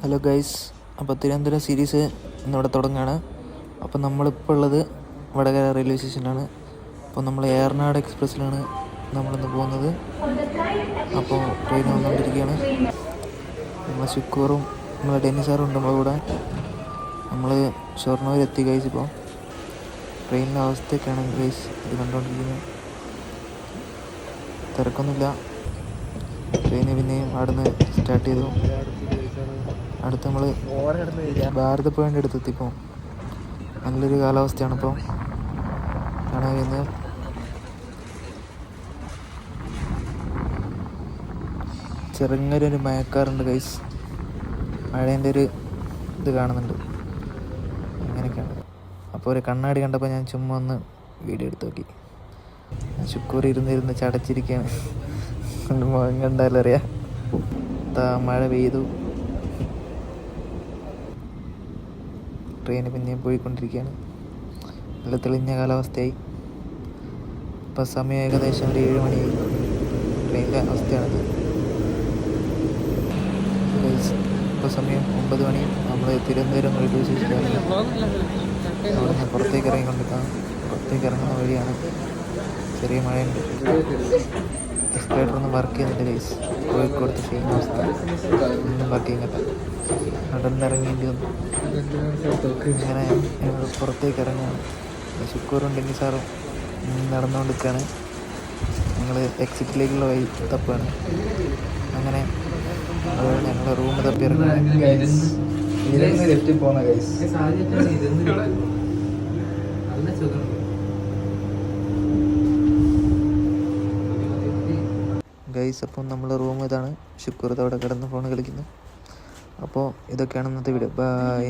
Hello guys, അപ്പോൾ Thiruvananthapuram series ഇന്നിവിടെ തുടങ്ങുകയാണ്. അപ്പോൾ നമ്മളിപ്പോൾ ഉള്ളത് വടകര റെയിൽവേ സ്റ്റേഷനിലാണ്. അപ്പോൾ നമ്മൾ ഏറനാട് എക്സ്പ്രസ്സിലാണ് നമ്മളിന്ന് പോകുന്നത്. അപ്പോൾ ട്രെയിൻ വന്നുകൊണ്ടിരിക്കുകയാണ്. നമ്മൾ ശുക്കൂറും നമ്മളെ ഡെന്നിസാറും ഉണ്ട് നമ്മളെ കൂടെ. നമ്മൾ ഷൊർണൂർ എത്തി ഗൈസ്. ഇപ്പോൾ ട്രെയിനിൻ്റെ അവസ്ഥയൊക്കെയാണ് ഗൈസ് ഇത് കണ്ടുകൊണ്ടിരിക്കുന്നത്. തിരക്കൊന്നുമില്ല. ട്രെയിന് പിന്നെയും അവിടുന്ന് സ്റ്റാർട്ട് ചെയ്തു. അടുത്ത് നമ്മൾ ഭാരതപ്പുഴൻ്റെ അടുത്തെത്തിപ്പോൾ നല്ലൊരു കാലാവസ്ഥയാണ് ഇപ്പോൾ കാണാൻ കഴിയുന്നത്. ചെറുങ്ങനൊരു മയക്കാറുണ്ട് ഗൈസ്. മഴേൻ്റെ ഒരു ഇത് കാണുന്നുണ്ട്. അങ്ങനെയൊക്കെയാണ്. അപ്പോൾ ഒരു കണ്ണാടി കണ്ടപ്പോൾ ഞാൻ ചുമ്മാ ഒന്ന് വീഡിയോ എടുത്ത് നോക്കി. ശുക്കൂർ ഇരുന്നിരുന്ന് ചടച്ചിരിക്കുകയാണ്. മുഖം കണ്ടാലും അറിയാം. മഴ പെയ്തു. ട്രെയിന് പിന്നെയും പോയിക്കൊണ്ടിരിക്കുകയാണ്. നല്ല തെളിഞ്ഞ കാലാവസ്ഥയായി. ഇപ്പം സമയം ഏകദേശം ഒരു 7 മണിയായി. ട്രെയിനിൻ്റെ അവസ്ഥയാണിത്. ഇപ്പോൾ സമയം 9 മണി. നമ്മൾ തിരുവനന്തപുരം റെയിൽവേ സ്റ്റേഷനിലാണ്. അവിടെ നിന്ന് പുറത്തേക്ക് ഇറങ്ങിക്കൊണ്ടിരിക്കുകയാണ്. പുറത്തേക്ക് ഇറങ്ങുന്ന വഴിയാണ്. ചെറിയ മഴയുണ്ട്. എസ്കലേറ്ററൊന്നും വർക്ക് ചെയ്യുന്നില്ല ഗൈസ്. കോഴിക്കോടത്തെ സെയിം അവസ്ഥ. ഒന്നും വർക്ക് ചെയ്യുന്നില്ല. നടന്നിറങ്ങേണ്ടി വന്നു. ഇങ്ങനെ ഞങ്ങൾ പുറത്തേക്ക് ഇറങ്ങുകയാണ്. ശുക്കൂറും ഡെന്നിസാറും നടന്നുകൊണ്ടിരിക്കുകയാണ്. ഞങ്ങൾ എക്സിറ്റിലേക്കുള്ള വഴി തപ്പാണ്. അങ്ങനെ ഞങ്ങൾ റൂം തപ്പി ഇറങ്ങുകയാണ്. ഗൈസ്, അപ്പം നമ്മൾ റൂം ഇതാണ്. ശുക്കൂർ അവിടെ കിടന്ന് ഫോൺ കളിക്കുന്നു. അപ്പോൾ ഇതൊക്കെയാണ് ഇന്നത്തെ വീഡിയോ. ബൈ.